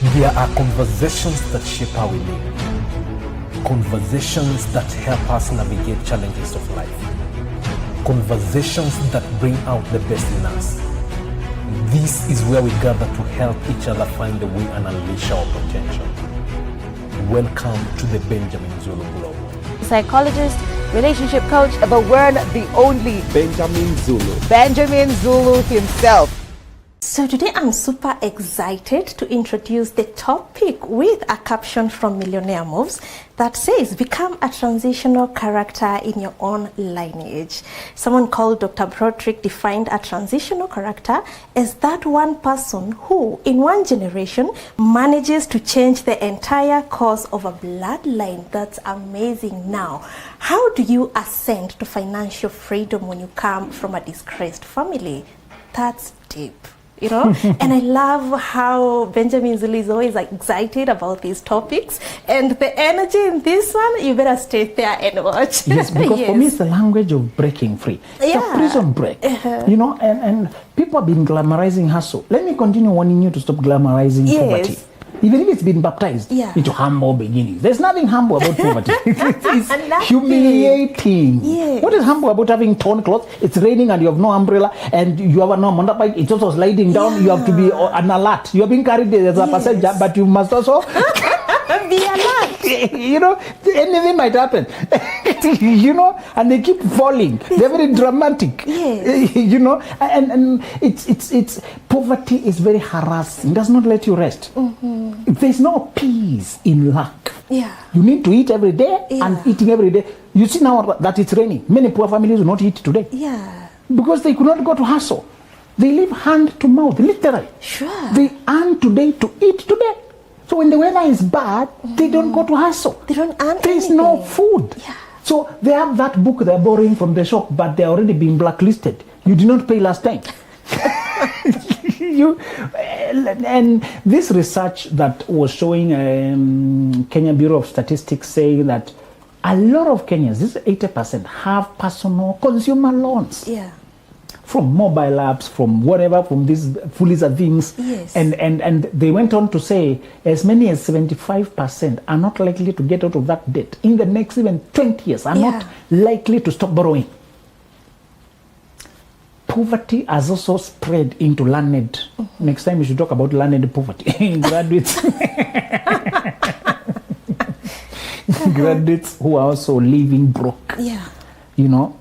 There are conversations that shape how we live. Conversations that help us navigate challenges of life. Conversations that bring out the best in us. This is where we gather to help each other find the way and unleash our potential. Welcome to the Benjamin Zulu Global. Psychologist, relationship coach, the one, the only Benjamin Zulu. Benjamin Zulu himself. So today I'm super excited to introduce the topic with a caption from Millionaire Moves that says, become a transitional character in your own lineage. Someone called Dr. Broderick defined a transitional character as that one person who, in one generation, manages to change the entire course of a bloodline. That's amazing. Now, how do you ascend to financial freedom when you come from a disgraced family? That's deep. You know, and I love how Benjamin Zulu is always excited about these topics, and the energy in this one, you better stay there and watch. Yes, because for me it's the language of breaking free. It's a prison break. You know, and people have been glamorizing hustle. Let me continue warning you to stop glamorizing poverty. Even if it's been baptized into humble beginnings. There's nothing humble about poverty. It's humiliating. What is humble about having torn clothes? It's raining and you have no umbrella and you have no motorbike. It's also sliding down. You have to be an alert. You are being carried as a passenger, but you must also be alert. You know, anything might happen. You know, and they keep falling. They're very dramatic. You know, and it's poverty is very harassing. It does not let you rest. There's no peace in lack. You need to eat every day, and eating every day. You see now that it's raining. Many poor families will not eat today. Because they could not go to hustle. They live hand to mouth, literally. They earn today to eat today. So when the weather is bad, they don't go to hustle. They don't earn There's anything. no food. So they have that book they're borrowing from the shop, but they're already being blacklisted. You did not pay last time. And this research that was showing Kenya Bureau of Statistics saying that a lot of Kenyans, this is 80%, have personal consumer loans. From mobile apps, from whatever, from these foolish things. And they went on to say as many as 75% are not likely to get out of that debt in the next even 20 years, are not likely to stop borrowing. Poverty has also spread into learned. Next time we should talk about learned poverty. Graduates. Graduates who are also living broke. You know,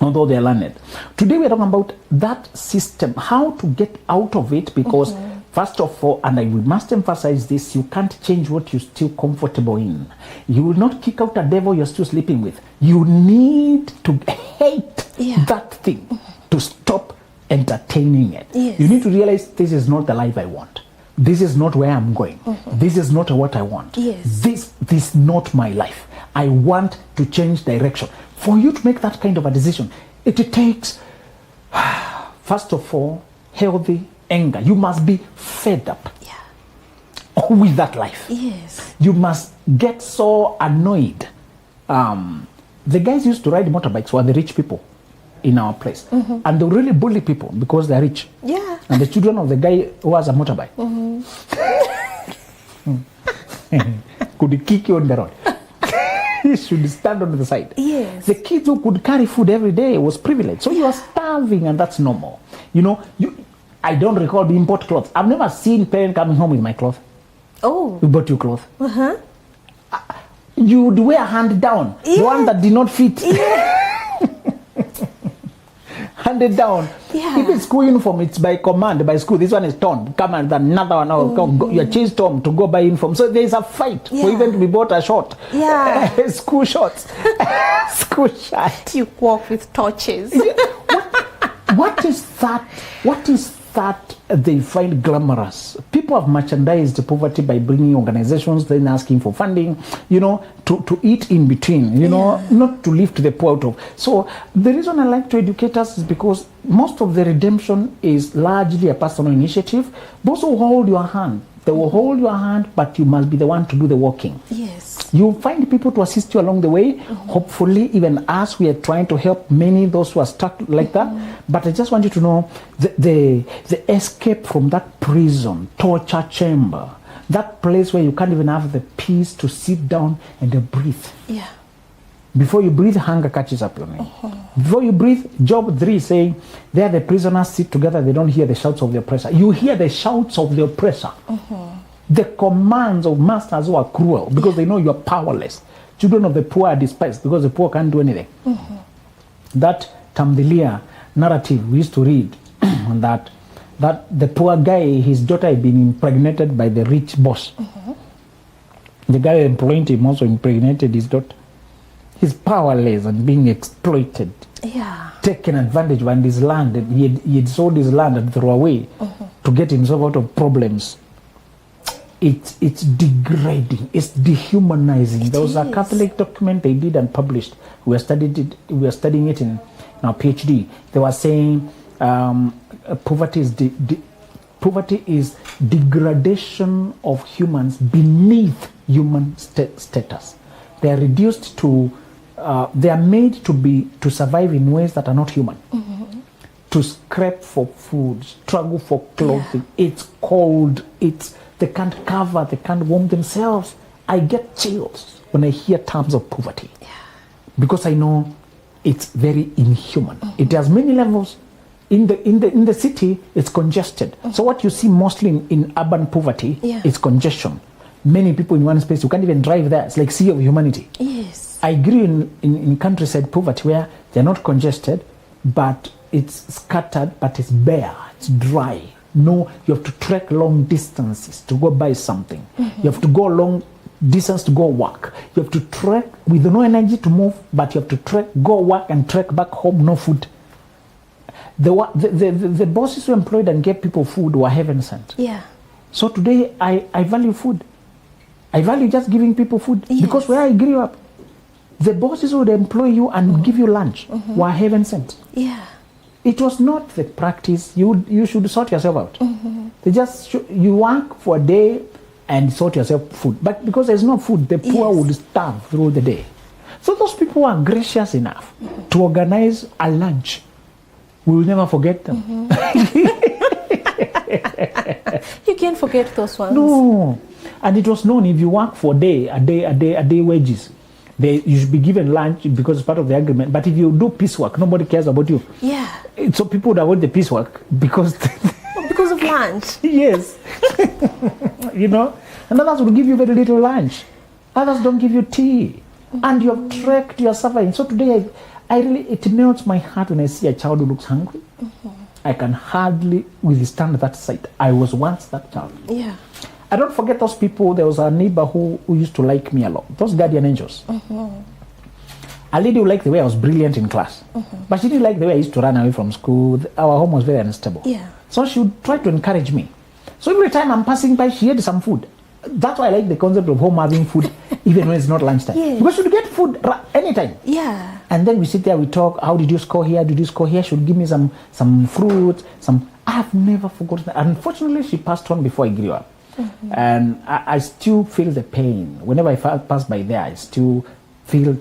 although they are learned. Today we are talking about that system, how to get out of it, because first of all, and I must emphasize this, you can't change what you're still comfortable in. You will not kick out a devil you're still sleeping with. You need to hate that thing to stop entertaining it. You need to realize this is not the life I want. This is not where I'm going. This is not what I want. This is not my life. I want to change direction. For you to make that kind of a decision, it takes, first of all, healthy anger. You must be fed up with that life. You must get so annoyed. The guys used to ride motorbikes were the rich people in our place. And they really bully people because they're rich. And the children of the guy who has a motorbike could kick you on the road. He should stand on the side. The kids who could carry food every day was privileged. So you are starving, and that's normal. You know, I don't recall being bought clothes. I've never seen parents coming home with my clothes. We bought you clothes. You would wear hand down, the one that did not fit. Handed down. If it's school uniform, it's by command, by school. This one is torn. Come and another one. You're chased home to go buy uniform. So there is a fight for even to be bought a short. School shorts. School shirt. You walk with torches. What is that? What is that they find glamorous? People have merchandised poverty by bringing organizations, then asking for funding, you know, to eat in between, you know, not to lift the poor out of. So the reason I like to educate us is because most of the redemption is largely a personal initiative. Those who hold your hand, they will hold your hand, but you must be the one to do the walking. You'll find people to assist you along the way. Hopefully, even us, we are trying to help many, those who are stuck like that. But I just want you to know the escape from that prison, torture chamber, That place where you can't even have the peace to sit down and breathe. Yeah. Before you breathe, hunger catches up on you. Before you breathe, Job 3 saying, there the prisoners sit together, they don't hear the shouts of the oppressor. You hear the shouts of the oppressor. The commands of masters who are cruel because they know you are powerless. Children of the poor are despised because the poor can't do anything. That Tamthilia narrative we used to read, that the poor guy, his daughter had been impregnated by the rich boss. The guy employing him also impregnated his daughter. He's powerless and being exploited. Yeah. Taken advantage of, and his land, he had sold his land and threw away to get himself out of problems. It's degrading. It's dehumanizing. There was a Catholic document they did and published. We are studying it in our PhD. They were saying poverty is degradation of humans beneath human status. They are reduced to. They are made to survive in ways that are not human. To scrape for food, struggle for clothing. Yeah. It's cold. They can't cover. They can't warm themselves. I get chills when I hear terms of poverty, because I know it's very inhuman. It has many levels. In the city, it's congested. So what you see mostly in urban poverty is congestion. Many people in one space. You can't even drive there. It's like sea of humanity. Yes. I agree in countryside poverty where they're not congested, but it's scattered, but it's bare, it's dry. No, you have to trek long distances to go buy something. You have to go long distance to go work. You have to trek with no energy to move, but you have to trek, go work and trek back home, no food. The bosses who employed and gave people food were heaven sent. Yeah. So today I value food. I value just giving people food because where I grew up, the bosses would employ you and give you lunch were heaven sent. Yeah. It was not the practice. You should sort yourself out. They just you work for a day and sort yourself food. But because there's no food, the poor would starve through the day. So those people are gracious enough to organize a lunch. We will never forget them. You can't forget those ones. No. And it was known if you work for a day wages, you should be given lunch because it's part of the agreement. But if you do piecework, nobody cares about you. Yeah. So people would avoid the piecework because of lunch. Yes. And others will give you very little lunch. Others don't give you tea. And you have trekked, you are suffering. So today, it melts my heart when I see a child who looks hungry. I can hardly withstand that sight. I was once that child. Yeah. I don't forget those people. There was a neighbor who used to like me a lot. Those guardian angels. A lady who liked the way I was brilliant in class. But she didn't like the way I used to run away from school. Our home was very unstable. Yeah. So she would try to encourage me. So every time I'm passing by, she had some food. That's why I like the concept of home having food, even when it's not lunchtime. Yes. Because you get food anytime. Yeah. And then we sit there, we talk. How did you score here? Did you score here? She would give me some fruit. I have never forgotten that. Unfortunately, she passed on before I grew up. And I still feel the pain. Whenever I pass by there, I still feel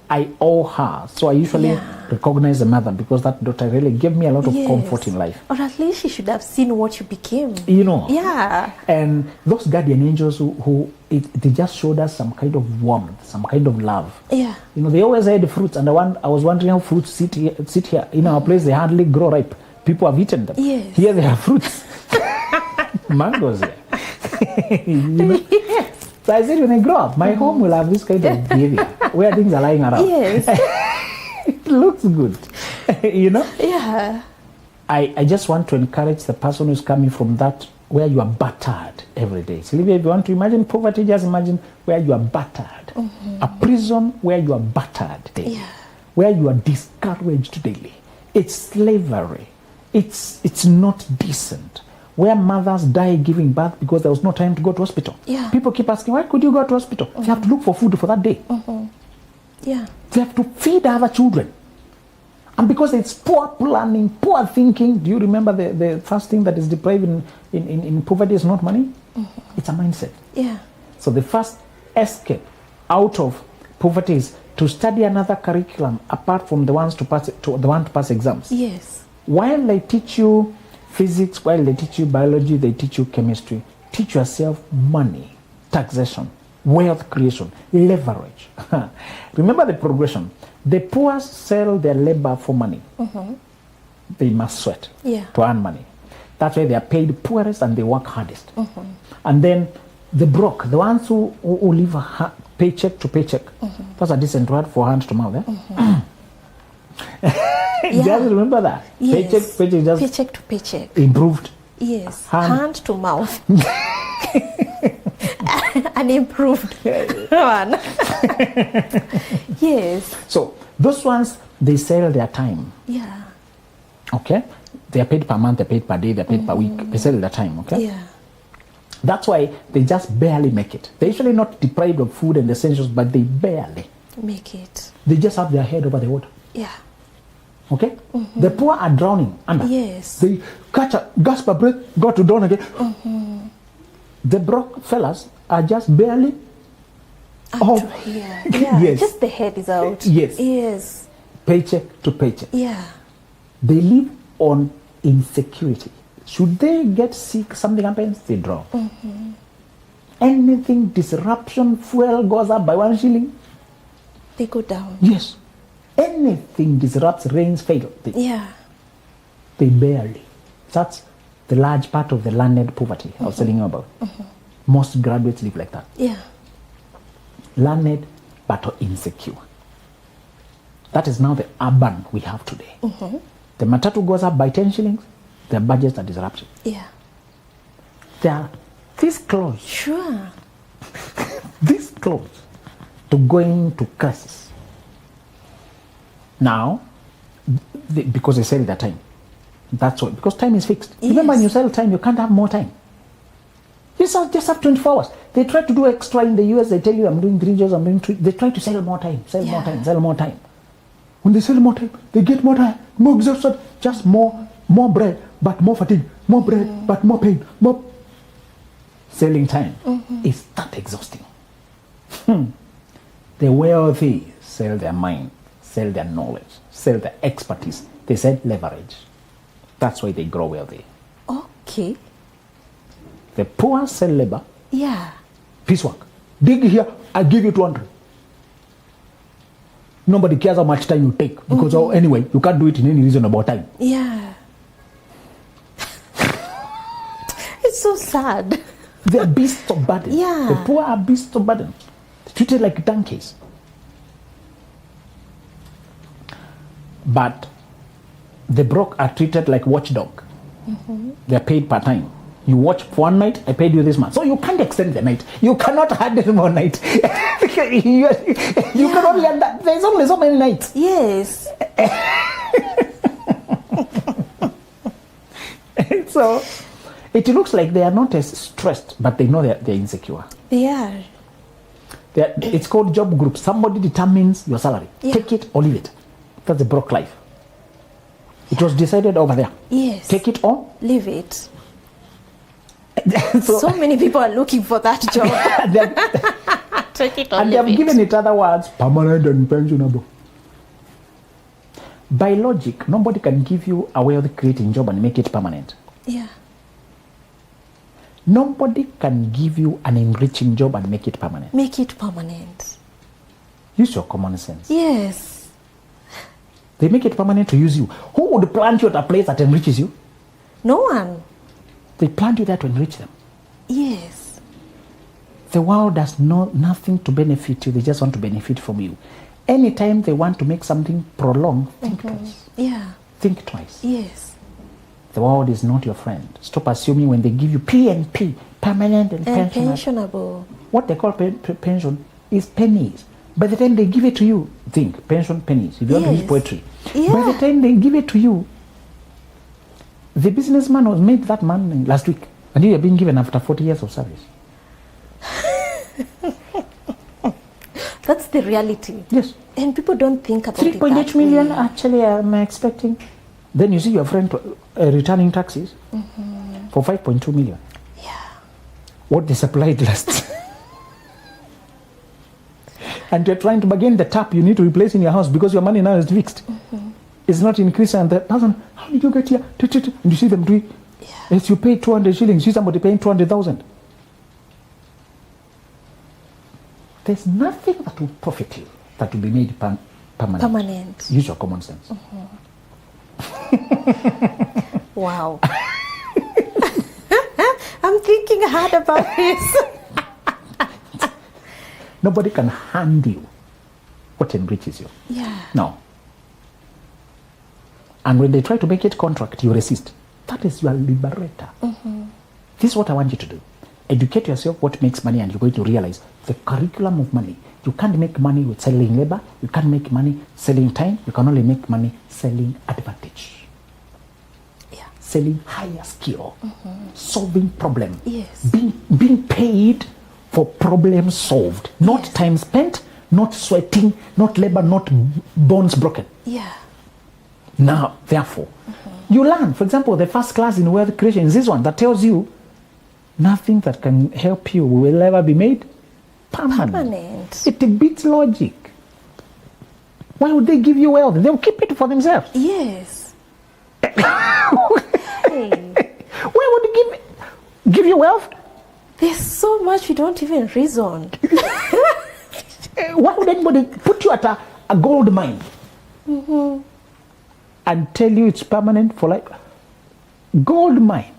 I owe her. So I usually recognize the mother because that daughter really gave me a lot of comfort in life. Or at least she should have seen what you became. Yeah. And those guardian angels they just showed us some kind of warmth, some kind of love. Yeah. They always had fruits, and I was wondering how fruits sit here. In our place, they hardly grow ripe. People have eaten them. Yes. Here they have fruits. Mangoes here. Yes. So I said, when I grow up, my home will have this kind of behavior where things are lying around. Yes. It looks good. Yeah. I just want to encourage the person who's coming from that where you are battered every day. Sylvia, if you want to imagine poverty, just imagine where you are battered. A prison where you are battered daily. Yeah. Where you are discouraged daily. It's slavery. It's not decent. Where mothers die giving birth because there was no time to go to hospital. Yeah. People keep asking, why could you go to hospital? They have to look for food for that day. Yeah. They have to feed other children. And because it's poor planning, poor thinking. Do you remember the first thing that is deprived in poverty is not money? It's a mindset. Yeah. So the first escape out of poverty is to study another curriculum apart from the one to pass exams. Yes. While they teach you physics, while they teach you biology, they teach you chemistry. teach yourself money, taxation, wealth creation, leverage. Remember the progression. The poor sell their labor for money. They must sweat to earn money. That's why they are paid poorest and they work hardest. And then the broke, the ones who live paycheck to paycheck. That's a decent word for hand to mouth. Just remember that. Yes. Paycheck to paycheck. Improved. Yes. Hand to mouth. An improved one. Yes. So those ones, they sell their time. Yeah. Okay? They are paid per month, they're paid per day, they're paid per week. They sell their time, okay? Yeah. That's why they just barely make it. They're usually not deprived of food and essentials, but they barely make it. They just have their head over the water. Yeah. Okay? The poor are drowning under. Yes. They catch a gasp of breath, go to drown again. The broke fellas are just barely up to here. Yeah. Yes. Just the head is out. Yes. Yes. Paycheck to paycheck. Yeah. They live on insecurity. Should they get sick, something happens, they drown. Anything, disruption, fuel goes up by 1 shilling, they go down. Yes. Anything disrupts, rains fail. They barely. That's the large part of the landed poverty I was telling you about. Most graduates live like that. Yeah. Landed but insecure. That is now the urban we have today. The matatu goes up by 10 shillings, their budgets are disrupted. Yeah. They are this close. Sure. This close to going to crisis. Now, because they sell their time. That's why. Because time is fixed. Yes. Remember, when you sell time, you can't have more time. You just have 24 hours. They try to do extra in the US. They tell you, I'm doing 3 jobs, I'm doing 3. They try to sell more time, sell more time. When they sell more time, they get more time, more exhausted, just more bread, but more fatigue, more bread, but more pain, more. Selling time is that exhausting. The wealthy sell their mind, sell their knowledge, sell their expertise. They sell leverage. That's why they grow wealthy. Okay. The poor sell labor. Yeah. Piecework. Dig here, I give you 200. Nobody cares how much time you take because anyway, you can't do it in any reasonable time. Yeah. It's so sad. They are beasts of burden. Yeah. The poor are beasts of burden. They're treated like donkeys. But the broke are treated like watchdog. They're paid per time. You watch for 1 night, I paid you this much. So you can't extend the night. You cannot add any more night. you can only add that. There's only so many nights. Yes. So it looks like they are not as stressed, but they know they're insecure. They are. It's called job group. Somebody determines your salary. Yeah. Take it or leave it. That's the broke life. It was decided over there. Yes. Take it or leave it. So many people are looking for that job. Take it or and they have given it other words, permanent and pensionable. By logic, nobody can give you a wealth creating job and make it permanent. Yeah. Nobody can give you an enriching job and make it permanent. Make it permanent. Use your common sense. Yes. They make it permanent to use you. Who would plant you at a place that enriches you? No one. They plant you there to enrich them. Yes. The world does nothing to benefit you. They just want to benefit from you. Anytime they want to make something prolonged, think twice. Yeah. Think twice. Yes. The world is not your friend. Stop assuming when they give you P&P, permanent and pensionable. What they call pension is pennies. By the time they give it to you, think, pension pennies. If you want to use poetry. Yeah. By the time they give it to you, the businessman was made that money last week. And you are being given after 40 years of service. That's the reality. Yes. And people don't think about it. 3.8 million actually I'm expecting. Then you see your friend returning taxes for 5.2 million. Yeah. What they supplied last. And you're trying to bargain the tap you need to replace in your house because your money now is fixed. It's not increasing. And the person, how did you get here? And you see them doing. Yeah. As you pay 200 shillings, you see somebody paying 200,000. There's nothing that will profit you that will be made permanent. Use your common sense. Wow. I'm thinking hard about this. Nobody can hand you what enriches you. Yeah. No. And when they try to make it contract, you resist. That is your liberator. This is what I want you to do. Educate yourself what makes money, and you're going to realize the curriculum of money. You can't make money with selling labor. You can't make money selling time. You can only make money selling advantage. Yeah. Selling higher skill. Solving problem. Yes. Being paid for problems solved. Not time spent, not sweating, not labor, not bones broken. Yeah. Now, therefore, you learn. For example, the first class in wealth creation is this one that tells you nothing that can help you will ever be made permanent. It beats logic. Why would they give you wealth? They'll keep it for themselves. Yes. Hey. Why would they give you wealth? There's so much we don't even reason. Why would anybody put you at a gold mine and tell you it's permanent for life? Gold mine.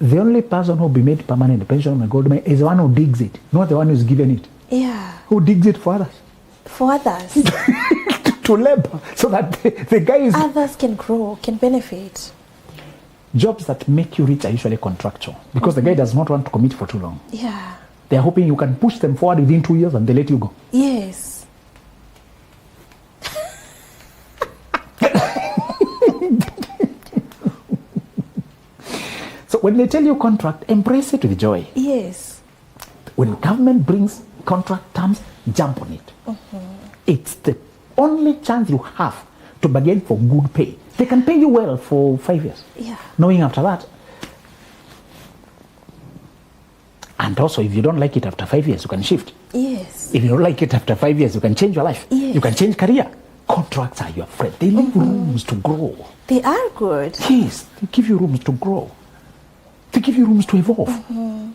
The only person who will be made permanent, depending on a gold mine, is the one who digs it, not the one who's given it. Yeah. Who digs it for others. For others. To labor, so that the guy is... Others can grow, can benefit. Jobs that make you rich are usually contractual, because the guy does not want to commit for too long. Yeah. They're hoping you can push them forward within 2 years and they let you go. Yes. So when they tell you contract, embrace it with joy. Yes. When government brings contract terms, jump on it. It's the only chance you have to bargain for good pay. They can pay you well for 5 years. Yeah. Knowing after that. And also, if you don't like it after 5 years, you can shift. Yes. If you don't like it after 5 years, you can change your life. Yes. You can change career. Contracts are your friend. They leave rooms to grow. They are good. Yes, they give you rooms to grow. They give you rooms to evolve.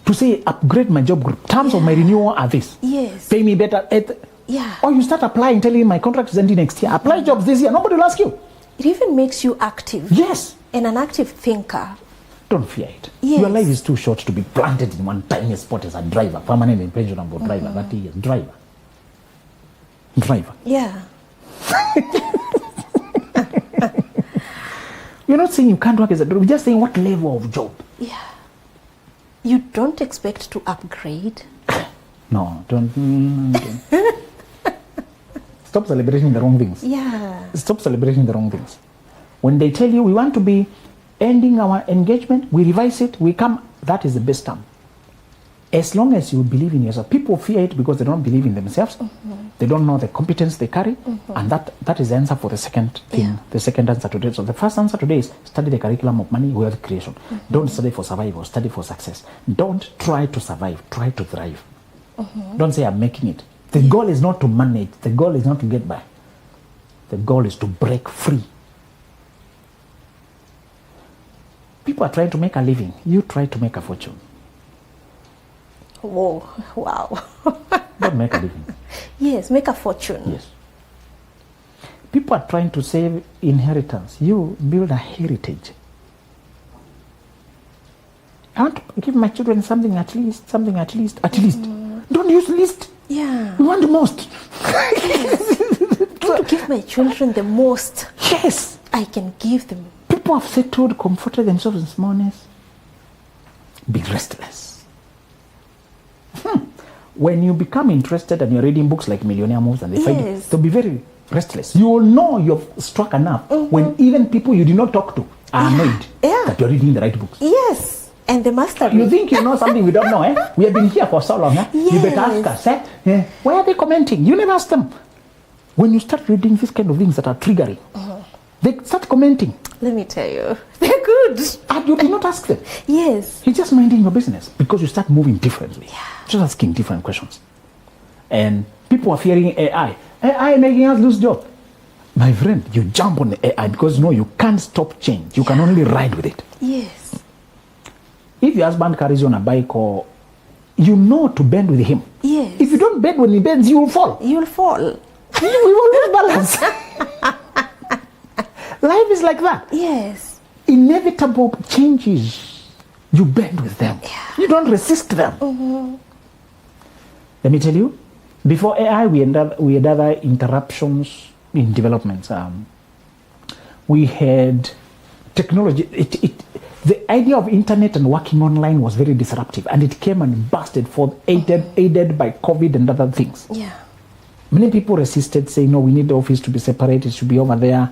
To say, upgrade my job group. Terms of my renewal are this. Yes. Pay me better. Yeah. Or you start applying, telling my contract is ending next year. Apply jobs this year. Nobody will ask you. It even makes you active. Yes. And an active thinker. Don't fear it. Yes. Your life is too short to be planted in one tiny spot as a driver, permanent and pensionable driver. 30 years. Driver. Yeah. You're not saying you can't work as a driver. We're just saying what level of job. Yeah. You don't expect to upgrade. No, don't. Stop celebrating the wrong things. Yeah. Stop celebrating the wrong things. When they tell you we want to be ending our engagement, we revise it, we come, that is the best time. As long as you believe in yourself. People fear it because they don't believe in themselves. They don't know the competence they carry. And that is the answer for the second thing, the second answer today. So the first answer today is study the curriculum of money, wealth creation. Don't study for survival, study for success. Don't try to survive, try to thrive. Don't say I'm making it. The goal is not to manage. The goal is not to get by. The goal is to break free. People are trying to make a living. You try to make a fortune. Whoa. Wow. Don't make a living. Yes, make a fortune. Yes. People are trying to save inheritance. You build a heritage. I want to give my children something at least. Don't use least. Yeah. We want the most. I want to give my children the most. Yes. I can give them. People have settled, comforted themselves in smallness. Be restless. When you become interested and you're reading books like Millionaire Moves and they find you, they'll be very restless. You will know you've struck a nerve when even people you did not talk to are annoyed that you're reading the right books. Yes. And the master. You think you know something we don't know, eh? We have been here for so long, eh? Yes. You better ask us, eh? Why are they commenting? You never ask them. When you start reading these kind of things that are triggering, they start commenting. Let me tell you, they're good. And you do not ask them. Yes. You're just minding your business because you start moving differently. Yeah. Just asking different questions. And people are fearing AI. AI making us lose job. My friend, you jump on the AI because no, you can't stop change. You can only ride with it. Yes. If your husband carries you on a bike or you know to bend with him. Yes. If you don't bend when he bends, you will fall. You'll fall. You will lose balance. Life is like that. Yes. Inevitable changes, you bend with them. Yeah. You don't resist them. Let me tell you, before AI, we had other interruptions in developments. We had technology. The idea of internet and working online was very disruptive, and it came and busted forth, aided by COVID and other things. Yeah. Many people resisted, saying, no, we need the office to be separated, it should be over there.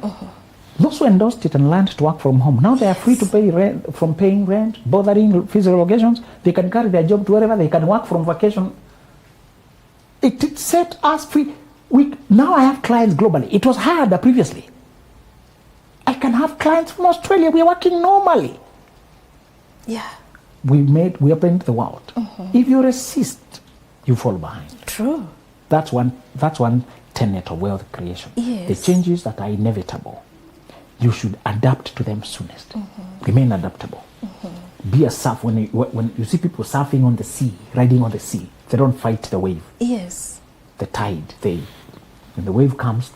Those who endorsed it and learned to work from home, now they are free to pay rent, from paying rent, bothering physical locations. They can carry their job to wherever, they can work from vacation. It set us free. Now I have clients globally. It was harder previously. I can have clients from Australia. We are working normally. Yeah. We opened the world. If you resist, you fall behind. True. That's one tenet of wealth creation. Yes. The changes that are inevitable, you should adapt to them soonest. Remain adaptable. Be a surf. When you see people surfing on the sea, riding on the sea, they don't fight the wave. Yes. The tide. When the wave comes,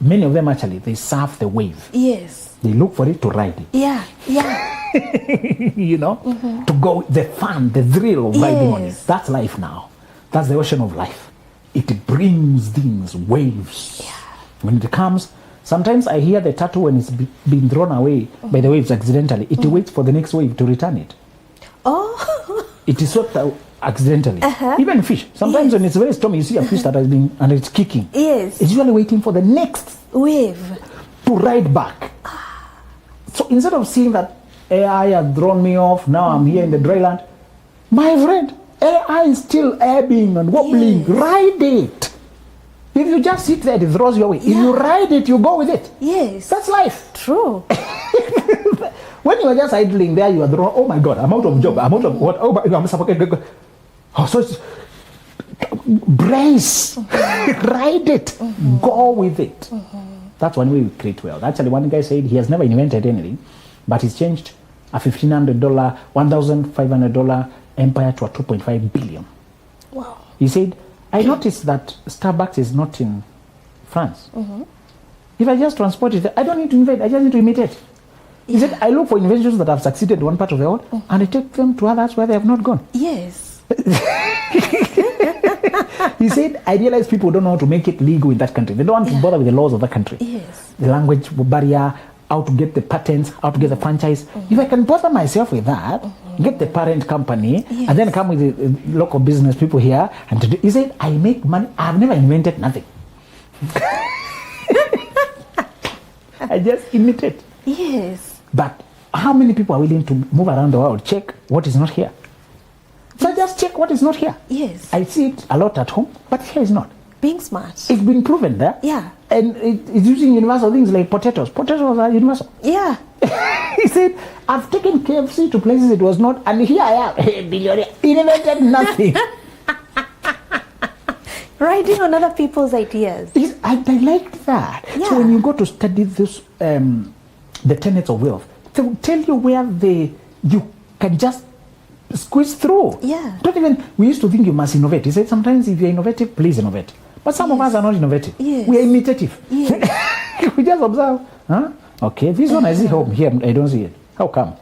many of them actually, they surf the wave. Yes. They look for it to ride it. Yeah. Yeah. You know, to go, the fun, the thrill of riding on it. Yes. That's life now. That's the ocean of life. It brings things, waves. Yeah. When it comes, sometimes I hear the turtle when it's being thrown away by the waves accidentally. It waits for the next wave to return it. Oh. It is swept out accidentally. Even fish. Sometimes when it's very stormy, you see a fish that has been, and it's kicking. Yes. It's usually waiting for the next Wave. to ride back. So instead of seeing that AI has thrown me off, now I'm here in the dry land, my friend, AI is still ebbing and wobbling. Yes. Ride it. If you just sit there, it throws you away. If you ride it, you go with it. Yes. That's life. True. When you are just idling there, you are thrown, oh my God, I'm out of job. I'm out of what? Oh my God, I'm suffocating. Oh, so it's, brace. Ride it. Go with it. That's one way we create wealth. Actually, one guy said he has never invented anything, but he's changed a $1,500, $1,500 empire to a 2.5 billion. Wow. He said, I noticed that Starbucks is not in France. If I just transport it, I don't need to invent, I just need to imitate. He said, I look for inventions that have succeeded in one part of the world, and I take them to others where they have not gone. Yes. He said, I realize people don't know how to make it legal in that country. They don't want to bother with the laws of that country. Yes. The language barrier, how to get the patents, how to get the franchise. If I can bother myself with that, get the parent company, and then come with the local business people here, and to do, he said, I make money. I've never invented nothing. I just imitate. Yes. But how many people are willing to move around the world, check what is not here? So just check what is not here. Yes. I see it a lot at home, but here is not. Being smart. It's been proven there. Yeah. And it's using universal things like potatoes. Potatoes are universal. Yeah. He said, I've taken KFC to places it was not, and here I am, hey, billionaire, invented nothing. Riding on other people's ideas. I like that. Yeah. So when you go to study this, the tenets of wealth, they will tell you where you can just squeeze through. Yeah. Don't even, we used to think you must innovate. He said, sometimes if you're innovative, please innovate. But some of us are not innovative. Yes. We are imitative. Yes. We just observe. Huh? Okay, this one I see home. Here, I don't see it. How come?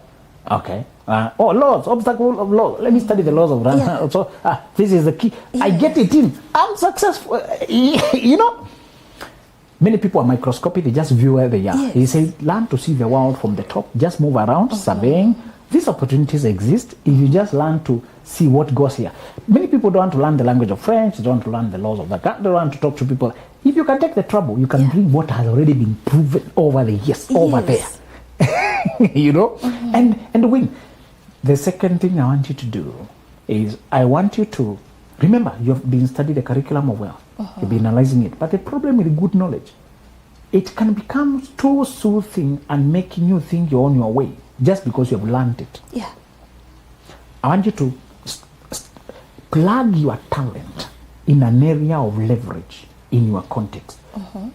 Okay. Laws, obstacle of law. Let me study the laws of run. Yeah. So, this is the key. I get it in. I'm successful. You know? Many people are microscopic. They just view where they are. Yes. He said, learn to see the world from the top. Just move around, surveying. These opportunities exist if you just learn to see what goes here. Many people don't want to learn the language of French. They don't want to learn the laws of the country. They don't want to talk to people. If you can take the trouble, you can bring what has already been proven over the years, over there. You know? And win. The second thing I want you to do is I want you to remember you've been studying the curriculum of wealth. You've been analyzing it. But the problem with good knowledge, it can become too soothing and making you think you're on your way just because you have learned it. Yeah. I want you to plug your talent in an area of leverage in your context.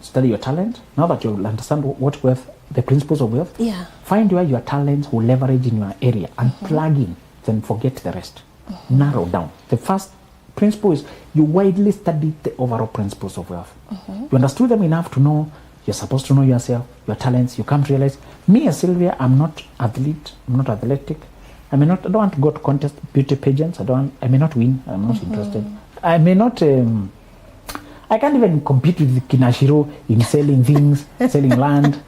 Study your talent. Now that you understand what wealth, the principles of wealth, Yeah. find where your talents will leverage in your area and plug in then forget the rest. Narrow down. The first principle is you widely study the overall principles of wealth. You understood them enough to know you're supposed to know yourself, your talents. You come to realize, me as Sylvia, I'm not athlete, I'm not athletic. I don't want to go to contest beauty pageants. I may not win. I'm not interested. I may not. I can't even compete with Kinashiro in selling things, selling land.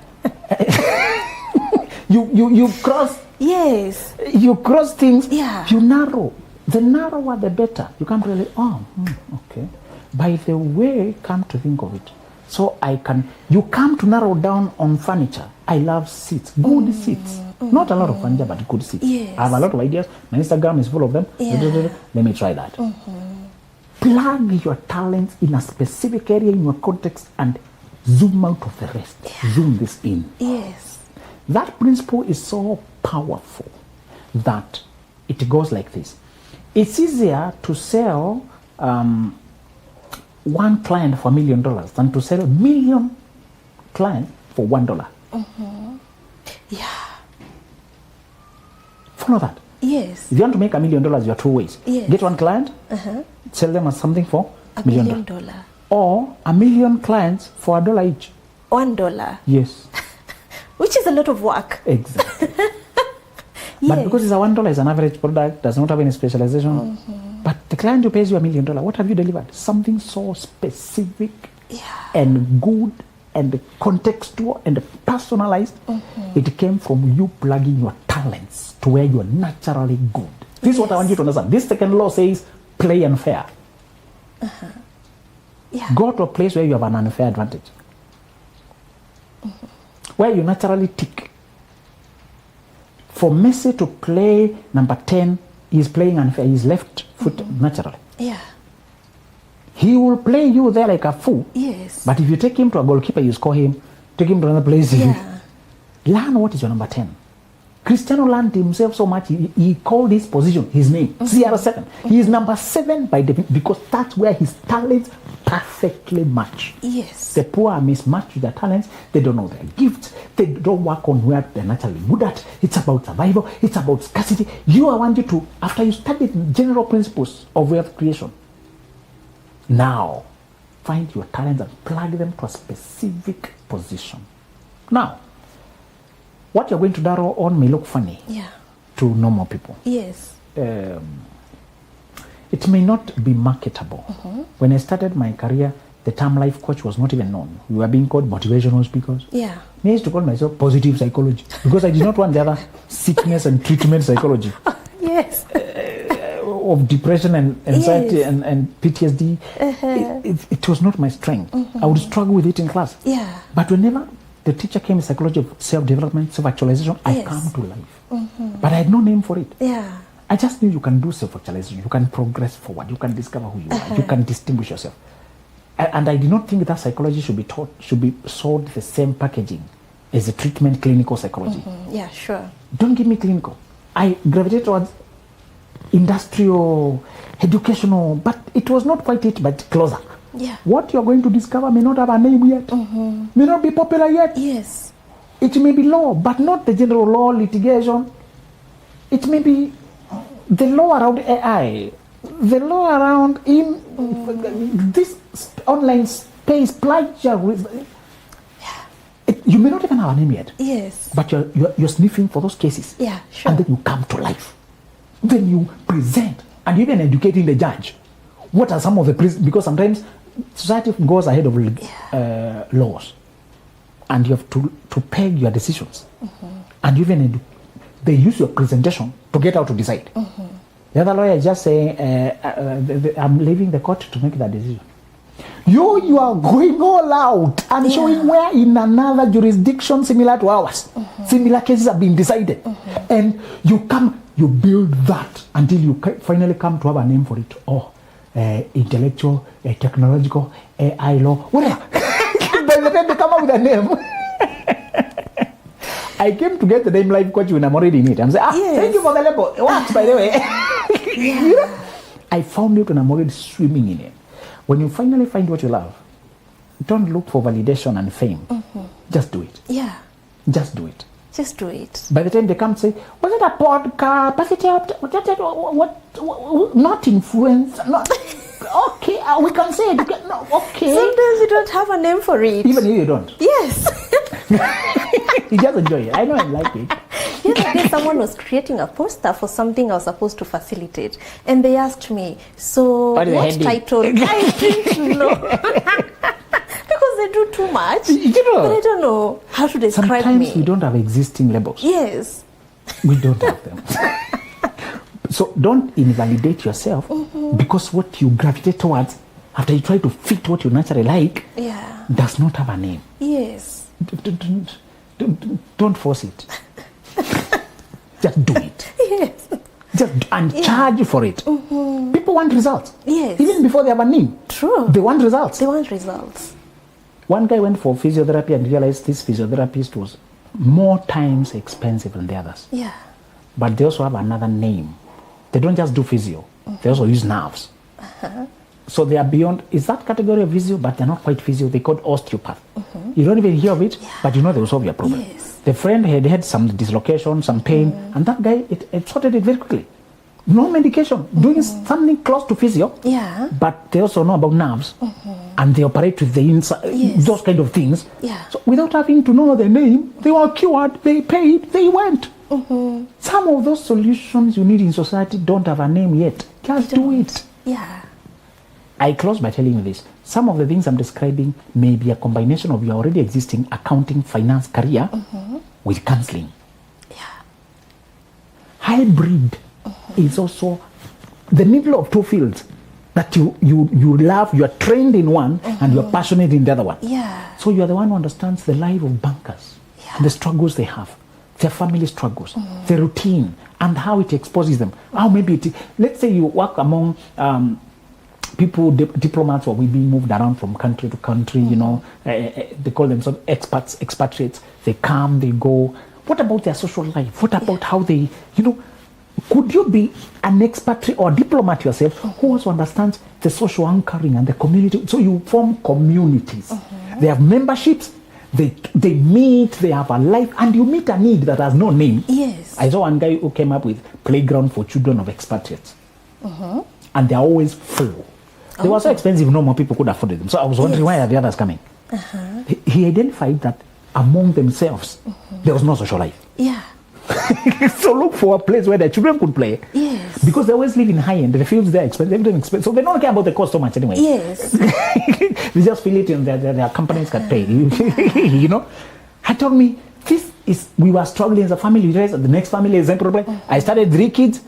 You cross. Yes. You cross things. Yeah. You narrow. The narrower, the better. You can't really. Okay. By the way, come to think of it, so you come to narrow down on furniture. I love seats, good seats. Not a lot of furniture, but good seats. Yes. I have a lot of ideas. My Instagram is full of them. Yeah. Let me try that. Plug your talents in a specific area in your context and zoom out of the rest. Yeah. Zoom this in. Yes. That principle is so powerful that it goes like this. It's easier to sell one client for $1 million than to sell 1 million clients for $1. Yeah. Follow that. Yes. If you want to make $1 million, you have two ways. Yes. Get one client, sell them as something for $1 $1 million. Or 1 million clients for $1 each. $1. Yes. Which is a lot of work. Exactly. Yes. But because it's $1, it's an average product, does not have any specialization. But the client who pays you $1 million, what have you delivered? Something so specific and good and contextual and personalized. It came from you plugging your talents to where you are naturally good. This is what I want you to understand. This second law says play unfair. Yeah. Go to a place where you have an unfair advantage. Where you naturally tick. For Messi to play number 10, he's playing unfair. He's left foot naturally. Yeah. He will play you there like a fool. Yes. But if you take him to a goalkeeper, you score him. Take him to another place. Yeah. Learn what is your number 10. Cristiano learned himself so much, he called his position, his name, CR7. He is number 7 because that's where his talents perfectly match. Yes. The poor are mismatched with their talents. They don't know their gifts. They don't work on where they're naturally good at. It's about survival. It's about scarcity. I want you to, after you studied general principles of wealth creation, now find your talents and plug them to a specific position. Now, what you're going to narrow on may look funny to normal people. Yes. It may not be marketable. When I started my career, the term life coach was not even known. We were being called motivational speakers. Yeah. I used to call myself positive psychology because I did not want the other sickness and treatment psychology. Yes. Of depression and anxiety and PTSD. It was not my strength. I would struggle with it in class. Yeah. But whenever the teacher came in psychology of self-development, self-actualization, I come to life. But I had no name for it. Yeah. I just knew you can do self-actualization, you can progress forward, you can discover who you are, you can distinguish yourself. And I did not think that psychology should be sold the same packaging as a treatment clinical psychology. Yeah, sure. Don't give me clinical. I gravitate towards industrial, educational, but it was not quite it, but closer. Yeah. What you're going to discover may not have a name yet, may not be popular yet. Yes. It may be law, but not the general law, litigation. It may be the law around AI, the law around this online space, plagiarism. You may not even have a name yet. Yes. But you're sniffing for those cases. Yeah, sure. And then you come to life. Then you present, and you're even educating the judge. What are some of the because sometimes society goes ahead of laws, and you have to peg your decisions. And even they use your presentation to get out to decide. The other lawyer is just saying, I'm leaving the court to make that decision. You are going all out and showing where in another jurisdiction similar to ours, similar cases have been decided. And you build that until you finally come to have a name for it. Intellectual, technological, AI law, whatever. By the time they come up with a name. I came to get the name life coach when I'm already in it. I'm saying, thank you for the label. What, by the way? I found it when I'm already swimming in it. When you finally find what you love, don't look for validation and fame. Just do it. Yeah. Just do it. Just do it. By the time they come say, was it a podcast? What? Not influence. Not, okay, we can say it. No, okay. Sometimes you don't have a name for it. Even you don't. Yes. You just enjoy it. I know I like it. Yesterday, someone was creating a poster for something I was supposed to facilitate, and they asked me, "So what title?" I didn't know because they do too much. But I don't know how to describe Sometimes me. we don't have existing labels. Yes. We don't have them. So don't invalidate yourself because what you gravitate towards after you try to fit what you naturally like does not have a name. Yes. Don't force it. Just do it. Yes. And charge for it. People want results. Yes. Even before they have a name. True. They want results. They want results. One guy went for physiotherapy and realized this physiotherapist was more times expensive than the others. Yeah. But they also have another name. They don't just do physio. They also use nerves. So they are beyond, is that category of physio, but they're not quite physio. They're called osteopath. You don't even hear of it, but you know they will solve your problem. Yes. The friend had some dislocation, some pain, and that guy, it sorted it very quickly. No medication, doing something close to physio, but they also know about nerves, and they operate with the inside, those kind of things. Yeah. So without having to know the name, they were cured, they paid, they went. Some of those solutions you need in society don't have a name yet. Just do it. Yeah. I close by telling you this. Some of the things I'm describing may be a combination of your already existing accounting, finance career with counseling. Yeah. Hybrid is also the middle of two fields that you love, you are trained in one and you are passionate in the other one. Yeah. So you are the one who understands the life of bankers, the struggles they have, their family struggles, the routine, and how it exposes them. How maybe let's say you work among people, diplomats, or we being moved around from country to country, you know, they call themselves expatriates. They come, they go. What about their social life? What about how they, you know, could you be an expatriate or diplomat yourself who also understands the social anchoring and the community? So you form communities. They have memberships. They meet, they have a life, and you meet a need that has no name. Yes. I saw one guy who came up with playground for children of expatriates. And they're always full. They were so expensive, no more people could afford them. So I was wondering, why are the others coming? He identified that among themselves, there was no social life. Yeah. So look for a place where the children could play. Yes. Because they always live in high end. The fields they're expensive, everything expensive. So they don't care about the cost so much anyway. Yes. They just feel it and their companies can pay. You know? He told me, we were struggling as a family. The next family is a problem. I started 3 kids.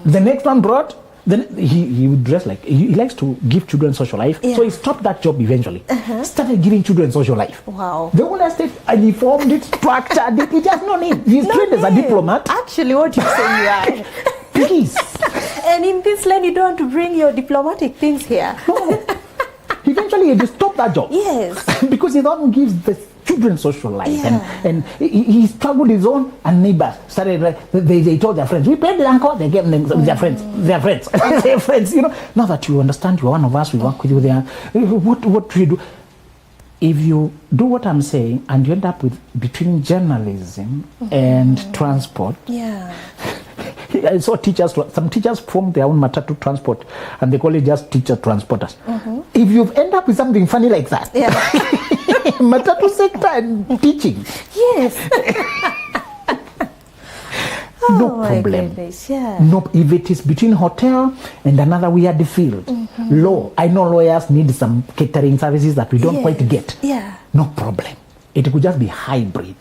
The next one brought. Then he would dress like, he likes to give children social life. So he stopped that job eventually. Started giving children social life. Wow. The whole estate, and he formed it, structured it. It has no name. He's trained as a diplomat. Actually, what you say you are. Please. And in this land, you don't want to bring your diplomatic things here. No. Eventually, he stopped that job. Yes. Because he don't give the children social life. And he struggled his own, and neighbors started, they told their friends, we paid the uncle, they gave them their friends. Their friends, you know. Now that you understand you're one of us, we work with you there. What do you do? If you do what I'm saying, and you end up with between journalism and transport. Yeah. I saw some teachers form their own matatu transport, and they call it just teacher transporters. If you end up with something funny like that, matatu sector and teaching, yes. no problem. Goodness, yeah. No, if it is between hotel and another weird field, law. I know lawyers need some catering services that we don't quite get. Yeah. No problem. It could just be hybrid.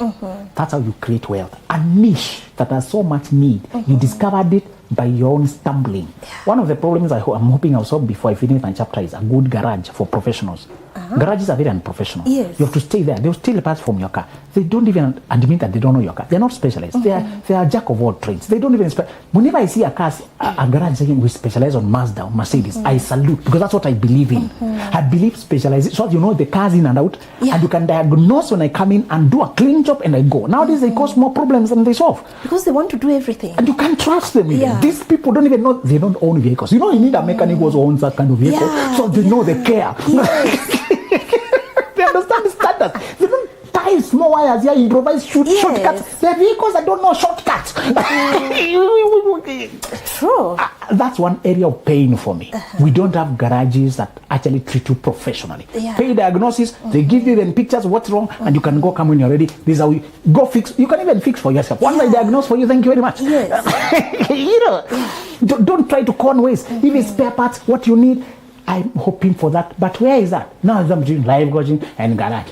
That's how you create wealth. A niche that has so much need. You discovered it by your own stumbling. One of the problems I'm hoping I'll solve before I finish my chapter is a good garage for professionals. Garages are very unprofessional. Yes. You have to stay there. They'll steal parts from your car. They don't even admit that they don't know your car. They're not specialized. They are jack of all trades. They don't even whenever I see a garage saying we specialize on Mazda or Mercedes, I salute, because that's what I believe in. I believe specialization. So you know the cars in and out, and you can diagnose when I come in and do a clean job and I go. Nowadays they cause more problems than they solve. Because they want to do everything. And you can't trust them even. These people don't even know they don't own vehicles. You know, you need a mechanic who owns that kind of vehicle. So they know they care. Yes. They understand the standards. They don't tie improvise small wires here, improvise shortcuts. There are vehicles that don't know shortcuts. True. That's one area of pain for me. We don't have garages that actually treat you professionally. Pay diagnosis, they give you the pictures, what's wrong, and you can go come when you're ready. This is how you go fix. You can even fix for yourself. Once I diagnose for you, thank you very much. Don't try to con ways. If it's spare parts, what you need, I'm hoping for that. But where is that? Now I'm doing live coaching and garage.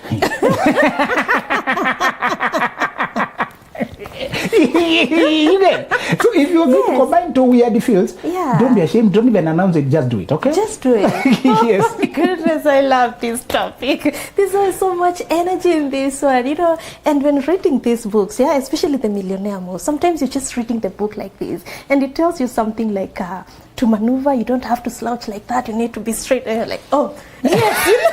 You get? So if you're going to combine two weird fields, don't be ashamed, don't even announce it, just do it, okay? Just do it. Yes. Oh my goodness, I love this topic. There's always so much energy in this one, and when reading these books, especially the Millionaire Move, sometimes you're just reading the book like this, and it tells you something like, to maneuver, you don't have to slouch like that, you need to be straight, and you're like, oh, yes.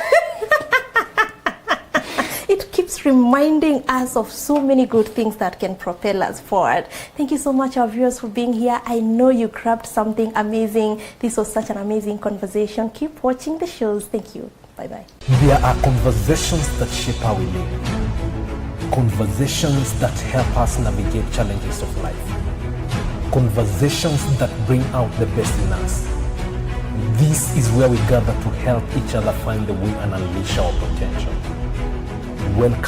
It keeps reminding us of so many good things that can propel us forward. Thank you so much, our viewers, for being here. I know you grabbed something amazing. This was such an amazing conversation. Keep watching the shows. Thank you. Bye-bye. There are conversations that shape how we live. Conversations that help us navigate challenges of life. Conversations that bring out the best in us. This is where we gather to help each other find the way and unleash our potential. Welcome.